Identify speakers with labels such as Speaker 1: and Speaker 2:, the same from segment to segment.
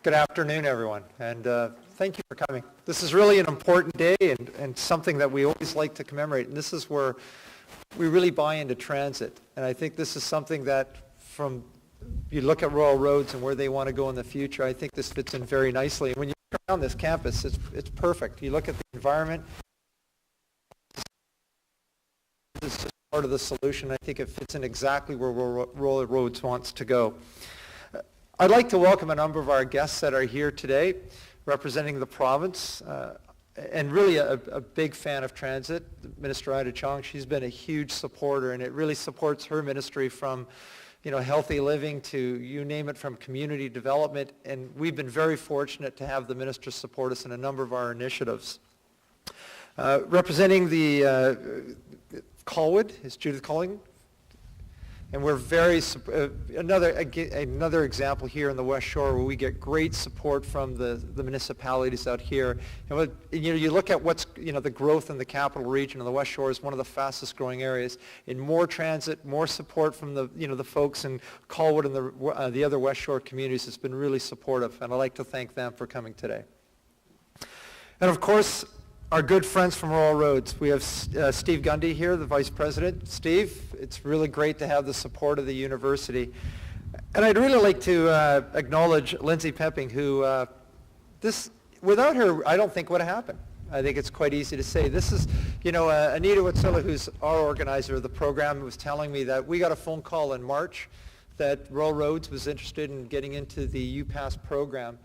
Speaker 1: Good afternoon, everyone, and thank you for coming. This is really an important day and something that we always like to commemorate, and this is where we really buy into transit. And I think this is something that you look at Royal Roads and where they want to go in the future, I think this fits in very nicely. And when you look around this campus, it's perfect. You look at the environment, it's just part of the solution. I think it fits in exactly where Royal Roads wants to go. I'd like to welcome a number of our guests that are here today representing the province and really a big fan of transit. Minister Ida Chong, she's been a huge supporter, and it really supports her ministry from healthy living to you name it, from community development, and we've been very fortunate to have the minister support us in a number of our initiatives. Representing the Colwood is Judith Culling. And we're another example here in the West Shore where we get great support from the municipalities out here. And you look at what's the growth in the capital region, and the West Shore is one of the fastest growing areas. In more transit, more support from the folks in Colwood and the other West Shore communities. It's been really supportive, and I'd like to thank them for coming today. And of course, our good friends from Royal Roads. We have Steve Gundy here, the Vice President. Steve, it's really great to have the support of the university. And I'd really like to acknowledge Lindsay Pepping, who without her, I don't think would have happened. I think it's quite easy to say. This is, Anita Watsila, who's our organizer of the program, was telling me that we got a phone call in March that Royal Roads was interested in getting into the UPass program.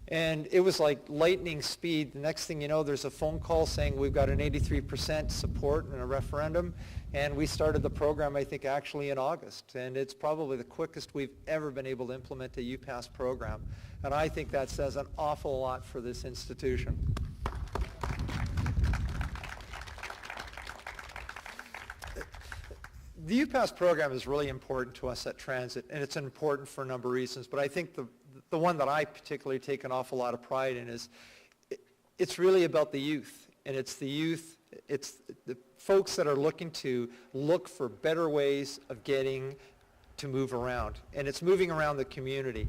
Speaker 1: And it was like lightning speed. The next thing you know, there's a phone call saying we've got an 83% support in a referendum. And we started the program, I think, actually in August. And it's probably the quickest we've ever been able to implement a UPass program. And I think that says an awful lot for this institution. The UPass program is really important to us at Transit, and it's important for a number of reasons. But I think the one that I particularly take an awful lot of pride in is it's really about the youth. And it's the youth, it's the folks that are looking for better ways of getting to move around. And it's moving around the community.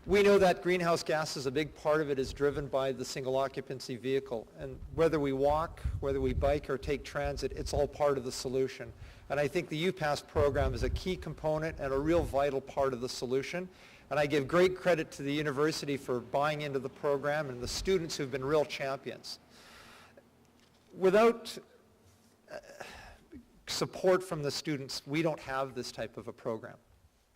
Speaker 1: We know that greenhouse gases, a big part of it is driven by the single occupancy vehicle. And whether we walk, whether we bike or take transit, it's all part of the solution. And I think the UPass program is a key component and a real vital part of the solution. And I give great credit to the university for buying into the program and the students who've been real champions. Without support from the students, we don't have this type of a program.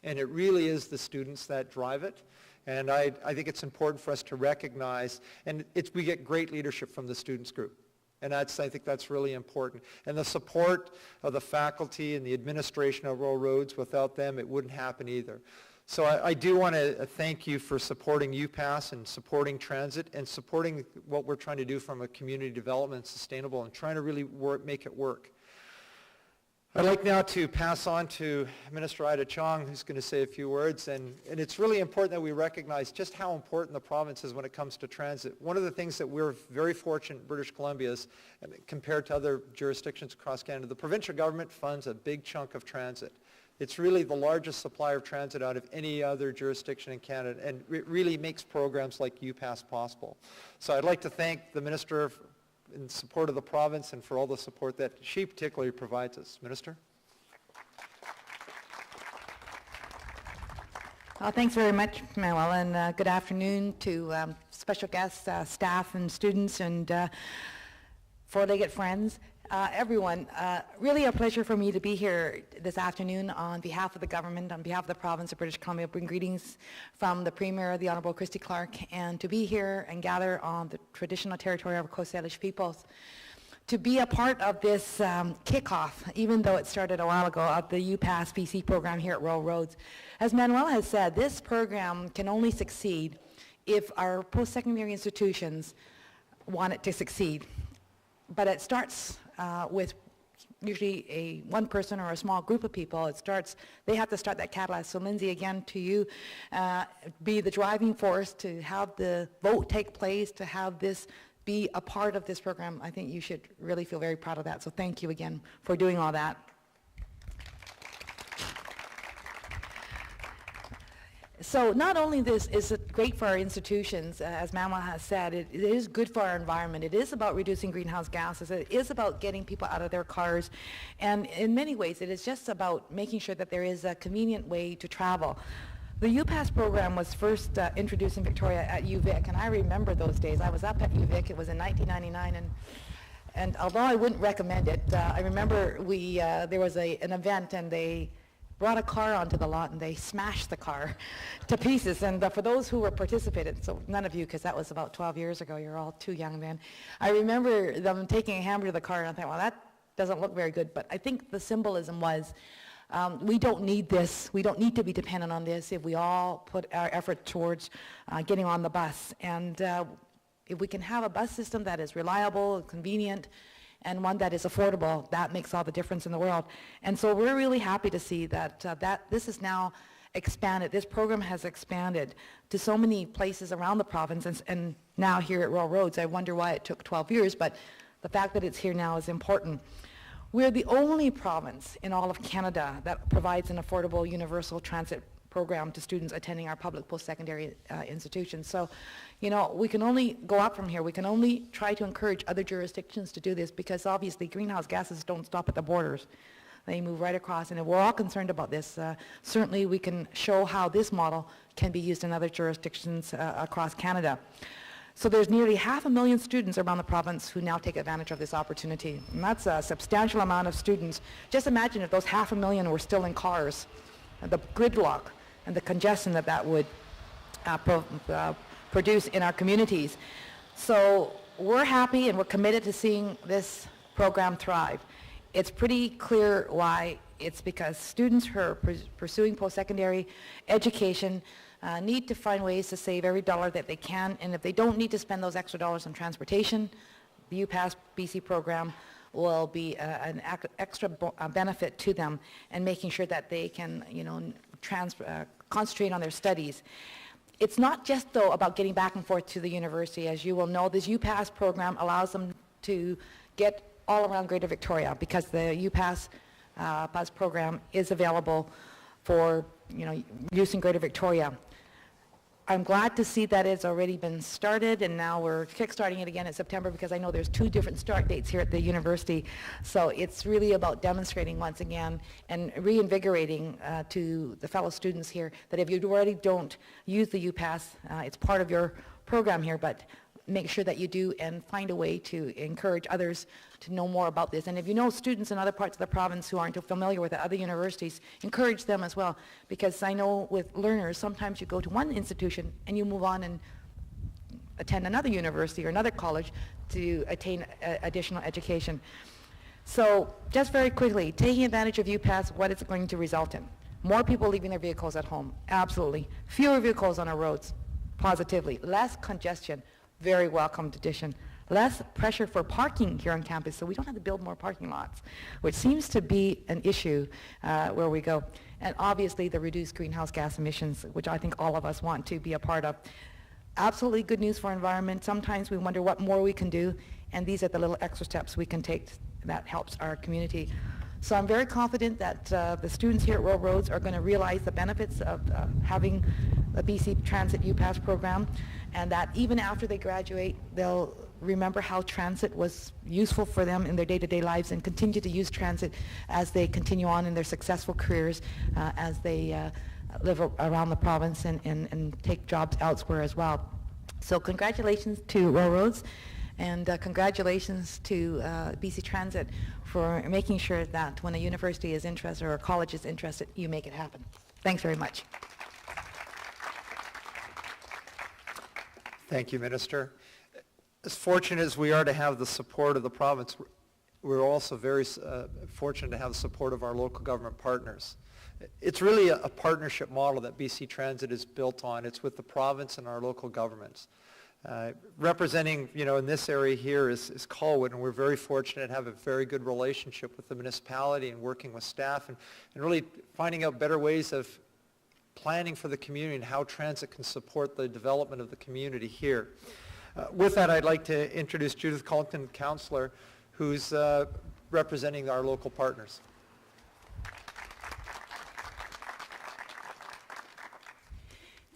Speaker 1: And it really is the students that drive it. And I think it's important for us to recognize, and we get great leadership from the students group. And I think that's really important. And the support of the faculty and the administration of Royal Roads, without them, it wouldn't happen either. So I do want to thank you for supporting UPass and supporting transit and supporting what we're trying to do from a community development, sustainable, and trying to really make it work. I'd like now to pass on to Minister Ida Chong, who's going to say a few words. And it's really important that we recognize just how important the province is when it comes to transit. One of the things that we're very fortunate in British Columbia is, compared to other jurisdictions across Canada, the provincial government funds a big chunk of transit. It's really the largest supplier of transit out of any other jurisdiction in Canada, and it really makes programs like UPass possible. So I'd like to thank the Minister in support of the province and for all the support that she particularly provides us. Minister?
Speaker 2: Well, thanks very much, Manuel, and good afternoon to special guests, staff and students, and four-legged friends. Everyone, really a pleasure for me to be here this afternoon on behalf of the government, on behalf of the province of British Columbia. Bring greetings from the Premier, the Honourable Christy Clark, and to be here and gather on the traditional territory of Coast Salish peoples. To be a part of this kickoff, even though it started a while ago, of the UPass BC program here at Royal Roads. As Manuel has said, this program can only succeed if our post-secondary institutions want it to succeed. But it starts with usually one person or a small group of people. They have to start that catalyst. So Lindsay, again to you, be the driving force to have the vote take place, to have this be a part of this program. I think you should really feel very proud of that. So thank you again for doing all that. So not only this is it great for our institutions, as Manuel has said, it is good for our environment. It is about reducing greenhouse gases. It is about getting people out of their cars. And in many ways, it is just about making sure that there is a convenient way to travel. The UPass program was first introduced in Victoria at UVic, and I remember those days. I was up at UVic. It was in 1999, and although I wouldn't recommend it, I remember there was an event, and they brought a car onto the lot, and they smashed the car to pieces. And for those who were participated, so none of you, because that was about 12 years ago, you're all too young then, I remember them taking a hammer to the car, and I thought, well, that doesn't look very good. But I think the symbolism was, we don't need this. We don't need to be dependent on this if we all put our effort towards getting on the bus. And if we can have a bus system that is reliable, convenient, and one that is affordable, that makes all the difference in the world. And so we're really happy to see that this is now expanded. This program has expanded to so many places around the province, and now here at Royal Roads. I wonder why it took 12 years, but the fact that it's here now is important. We're the only province in all of Canada that provides an affordable universal transit program to students attending our public post-secondary institutions. So, we can only go up from here. We can only try to encourage other jurisdictions to do this, because obviously greenhouse gases don't stop at the borders. They move right across, and if we're all concerned about this, certainly we can show how this model can be used in other jurisdictions across Canada. So there's nearly 500,000 students around the province who now take advantage of this opportunity. And that's a substantial amount of students. Just imagine if those 500,000 were still in cars, the gridlock and the congestion that would produce in our communities. So we're happy and we're committed to seeing this program thrive. It's pretty clear why. It's because students who are pursuing post-secondary education need to find ways to save every dollar that they can, and if they don't need to spend those extra dollars on transportation, the UPass BC program will be an extra benefit to them, and making sure that they can, concentrate on their studies. It's not just, though, about getting back and forth to the university. As you will know, this UPass program allows them to get all around Greater Victoria, because the UPass bus program is available for use in Greater Victoria. I'm glad to see that it's already been started, and now we're kickstarting it again in September, because I know there's 2 different start dates here at the university. So it's really about demonstrating once again and reinvigorating to the fellow students here that if you already don't use the UPass, it's part of your program here, but make sure that you do and find a way to encourage others to know more about this. And if you know students in other parts of the province who aren't familiar with it, other universities, encourage them as well. Because I know with learners, sometimes you go to one institution and you move on and attend another university or another college to attain additional education. So just very quickly, taking advantage of UPass, what it's going to result in? More people leaving their vehicles at home, absolutely. Fewer vehicles on our roads, positively. Less congestion, very welcomed addition. Less pressure for parking here on campus, so we don't have to build more parking lots, which seems to be an issue where we go. And obviously the reduced greenhouse gas emissions, which I think all of us want to be a part of. Absolutely good news for environment. Sometimes we wonder what more we can do, and these are the little extra steps we can take that helps our community. So I'm very confident that the students here at Royal Roads are going to realize the benefits of having the BC Transit UPass program, and that even after they graduate, they'll remember how transit was useful for them in their day-to-day lives, and continue to use transit as they continue on in their successful careers, as they live around the province and take jobs elsewhere as well. So congratulations to Royal Roads, and congratulations to BC Transit for making sure that when a university is interested or a college is interested, you make it happen. Thanks very much.
Speaker 1: Thank you, Minister. As fortunate as we are to have the support of the province, we're also very fortunate to have the support of our local government partners. It's really a partnership model that BC Transit is built on. It's with the province and our local governments. Representing, in this area here is Colwood, and we're very fortunate to have a very good relationship with the municipality and working with staff and really finding out better ways of planning for the community and how transit can support the development of the community here. With that, I'd like to introduce Judith Culliton, Councillor, who's representing our local partners.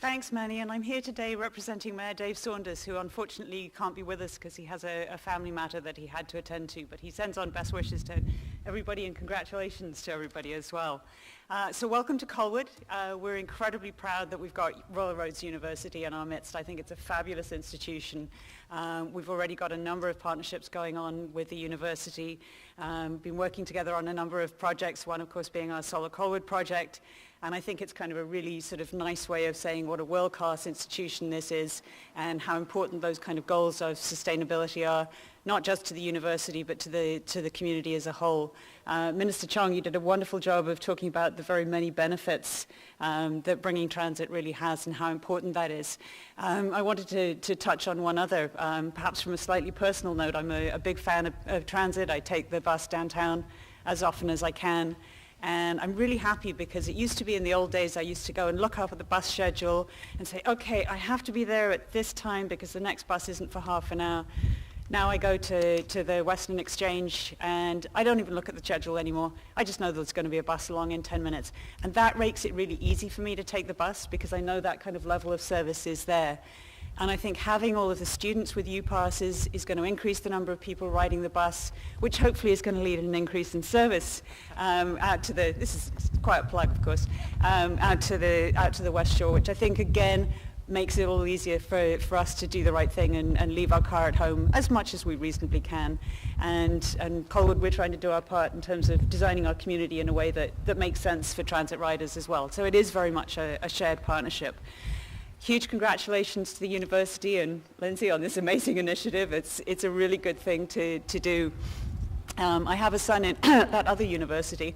Speaker 3: Thanks, Manny, and I'm here today representing Mayor Dave Saunders, who unfortunately can't be with us because he has a family matter that he had to attend to, but he sends on best wishes to everybody and congratulations to everybody as well. So welcome to Colwood. We're incredibly proud that we've got Royal Roads University in our midst. I think it's a fabulous institution. We've already got a number of partnerships going on with the university, been working together on a number of projects, one of course being our Solar Colwood project. And I think it's kind of a really sort of nice way of saying what a world-class institution this is and how important those kind of goals of sustainability are, not just to the university, but to the community as a whole. Minister Chong, you did a wonderful job of talking about the very many benefits that bringing transit really has and how important that is. I wanted to touch on one other, perhaps from a slightly personal note. I'm a big fan of transit. I take the bus downtown as often as I can. And I'm really happy because it used to be in the old days I used to go and look up at the bus schedule and say, okay, I have to be there at this time because the next bus isn't for half an hour. Now I go to the Western Exchange and I don't even look at the schedule anymore. I just know there's going to be a bus along in 10 minutes. And that makes it really easy for me to take the bus because I know that kind of level of service is there. And I think having all of the students with UPass is going to increase the number of people riding the bus, which hopefully is going to lead to an increase in service out to the, this is quite a plug of course, out to the West Shore, which I think again makes it all easier for us to do the right thing and leave our car at home as much as we reasonably can. And Colwood, we're trying to do our part in terms of designing our community in a way that makes sense for transit riders as well. So it is very much a shared partnership. Huge congratulations to the university and Lindsay on this amazing initiative. It's a really good thing to do. I have a son in that other university,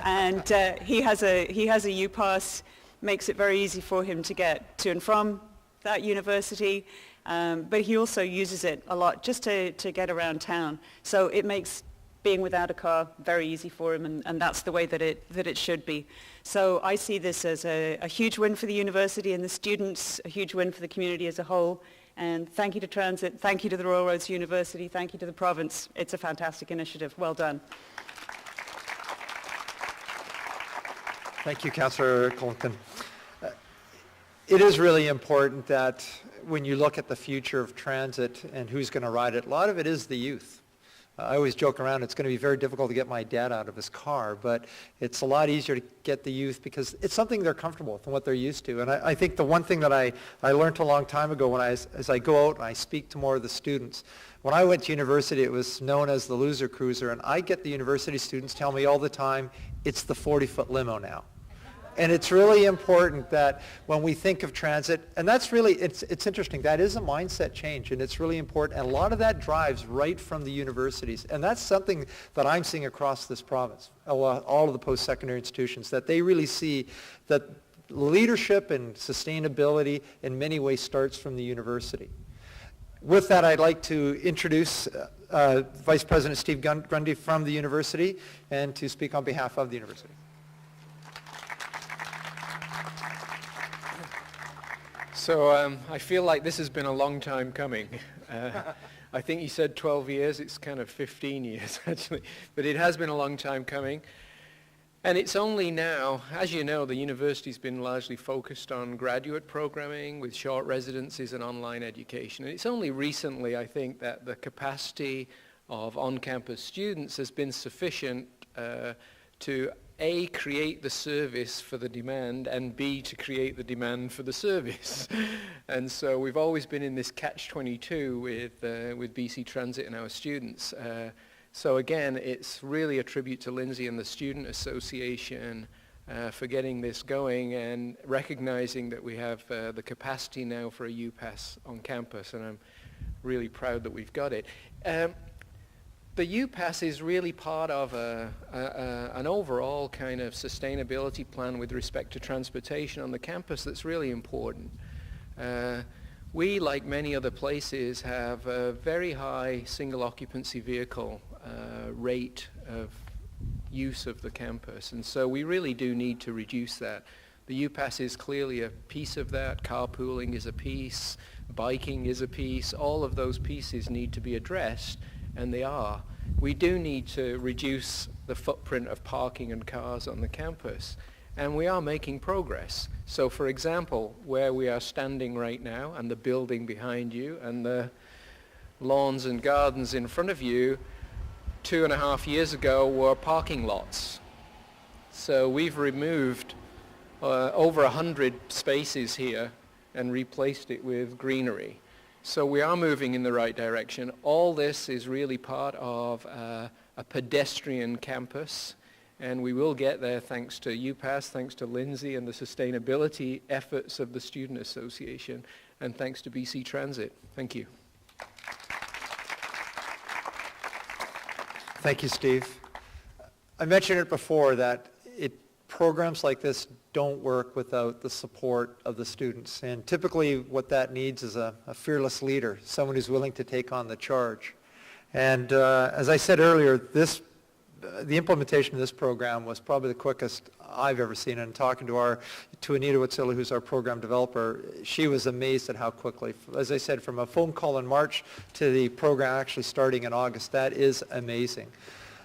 Speaker 3: and he has a UPass, makes it very easy for him to get to and from that university, but he also uses it a lot just to get around town. So it makes being without a car very easy for him, and that's the way that it should be. So I see this as a huge win for the university and the students, a huge win for the community as a whole. And thank you to Transit, thank you to the Royal Roads University, thank you to the province. It's a fantastic initiative. Well done.
Speaker 1: Thank you, Councillor Culliton. It is really important that when you look at the future of transit and who's going to ride it, a lot of it is the youth. I always joke around, it's going to be very difficult to get my dad out of his car, but it's a lot easier to get the youth because it's something they're comfortable with and what they're used to. And I think the one thing that I learned a long time ago as I go out and I speak to more of the students, when I went to university, it was known as the loser cruiser, and I get the university students tell me all the time, it's the 40-foot limo now. And it's really important that when we think of transit, and that's really, it's interesting, that is a mindset change, and it's really important, and a lot of that drives right from the universities, and that's something that I'm seeing across this province, all of the post-secondary institutions, that they really see that leadership and sustainability in many ways starts from the university. With that, I'd like to introduce Vice President Steve Grundy from the university, and to speak on behalf of the university.
Speaker 4: So I feel like this has been a long time coming. I think you said 12 years, it's kind of 15 years actually, but it has been a long time coming. And it's only now, as you know, the university's been largely focused on graduate programming with short residencies and online education. And it's only recently, I think, that the capacity of on-campus students has been sufficient to A, create the service for the demand, and B, to create the demand for the service. And so we've always been in this catch-22 with BC Transit and our students. So again, it's really a tribute to Lindsay and the Student Association for getting this going and recognizing that we have the capacity now for a UPass on campus, and I'm really proud that we've got it. The UPass is really part of an overall kind of sustainability plan with respect to transportation on the campus that's really important. We, like many other places, have a very high single occupancy vehicle rate of use of the campus, and so we really do need to reduce that. The UPass is clearly a piece of that. Carpooling is a piece. Biking is a piece. All of those pieces need to be addressed, and they are. We do need to reduce the footprint of parking and cars on the campus, and we are making progress. So for example, where we are standing right now, and the building behind you, and the lawns and gardens in front of you, 2.5 years ago were parking lots. So we've removed over 100 spaces here and replaced it with greenery. So we are moving in the right direction. All this is really part of a pedestrian campus, and we will get there thanks to UPass, thanks to Lindsay and the sustainability efforts of the Student Association, and thanks to BC Transit. Thank you.
Speaker 1: Thank you, Steve. I mentioned it before that programs like this don't work without the support of the students. And typically what that needs is a fearless leader, someone who's willing to take on the charge. And as I said earlier, the implementation of this program was probably the quickest I've ever seen. And talking to Anita Watsila, who's our program developer, she was amazed at how quickly, as I said, from a phone call in March to the program actually starting in August. That is amazing.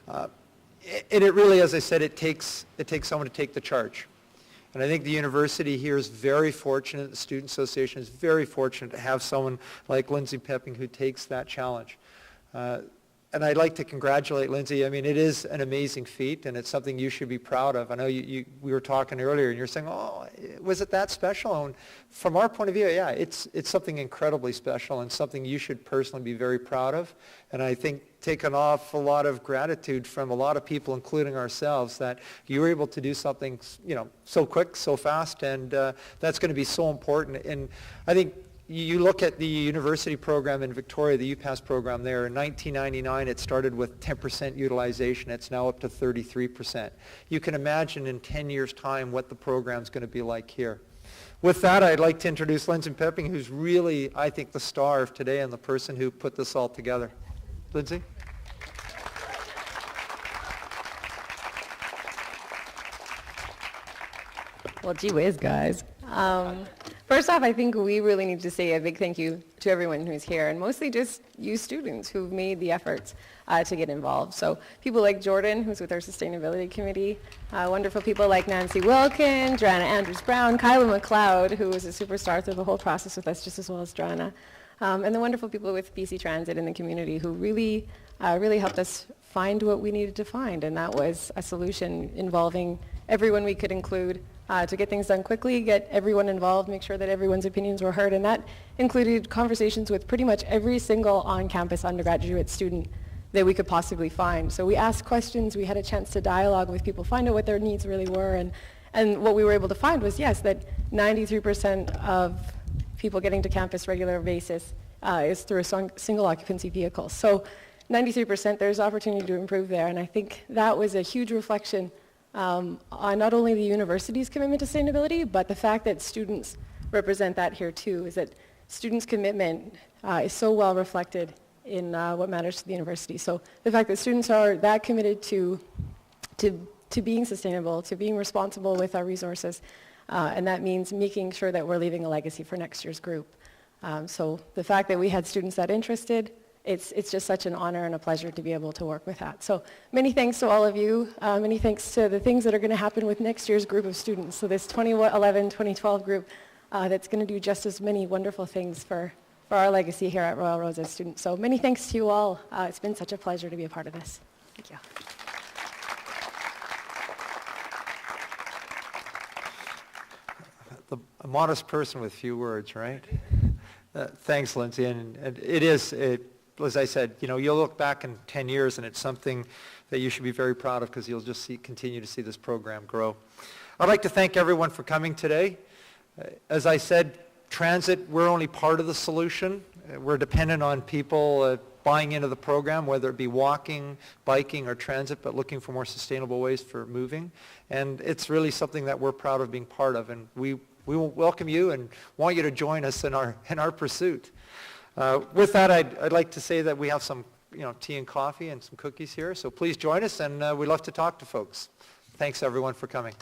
Speaker 1: And it really, as I said, it takes someone to take the charge. And I think the university here is very fortunate, the Student Association is very fortunate to have someone like Lindsay Pepping who takes that challenge. And I'd like to congratulate Lindsay. I mean, it is an amazing feat, and it's something you should be proud of. I know we were talking earlier, and you're saying, oh, was it that special? And from our point of view, yeah, it's something incredibly special and something you should personally be very proud of. And I think taken off a lot of gratitude from a lot of people, including ourselves, that you were able to do something, so quick, so fast, and that's going to be so important. And I think you look at the university program in Victoria, the UPass program there, in 1999 it started with 10% utilization. It's now up to 33%. You can imagine in 10 years' time what the program's going to be like here. With that, I'd like to introduce Lindsay Pepping, who's really, I think, the star of today and the person who put this all together. Lindsay?
Speaker 5: Well, gee whiz, guys. First off, I think we really need to say a big thank you to everyone who's here, and mostly just you students who've made the efforts to get involved. So people like Jordan, who's with our Sustainability Committee, wonderful people like Nancy Wilkin, Joanna Andrews-Brown, Kyla McLeod, who was a superstar through the whole process with us just as well as Joanna, and the wonderful people with BC Transit in the community who really helped us find what we needed to find, and that was a solution involving everyone we could include to get things done quickly, get everyone involved, make sure that everyone's opinions were heard, and that included conversations with pretty much every single on-campus undergraduate student that we could possibly find. So we asked questions, we had a chance to dialogue with people, find out what their needs really were, and what we were able to find was, yes, that 93% of people getting to campus regular basis is through a single occupancy vehicle. So 93%, there's opportunity to improve there, and I think that was a huge reflection on not only the university's commitment to sustainability, but the fact that students represent that here too, is that students' commitment is so well reflected in what matters to the university. So the fact that students are that committed to being sustainable, to being responsible with our resources, and that means making sure that we're leaving a legacy for next year's group. So the fact that we had students that interested, it's just such an honor and a pleasure to be able to work with that. So many thanks to all of you. Many thanks to the things that are going to happen with next year's group of students. So this 2011-2012 group that's going to do just as many wonderful things for our legacy here at Royal Roads as students. So many thanks to you all. It's been such a pleasure to be a part of this. Thank you.
Speaker 1: A modest person with few words, right? Thanks, Lindsay. And it is, as I said, you'll look back in 10 years and it's something that you should be very proud of because you'll just continue to see this program grow. I'd like to thank everyone for coming today. As I said, transit, we're only part of the solution. We're dependent on people buying into the program, whether it be walking, biking, or transit, but looking for more sustainable ways for moving. And it's really something that we're proud of being part of, and we will welcome you and want you to join us in our pursuit. With that, I'd like to say that we have some tea and coffee and some cookies here, so please join us, and we'd love to talk to folks. Thanks, everyone, for coming.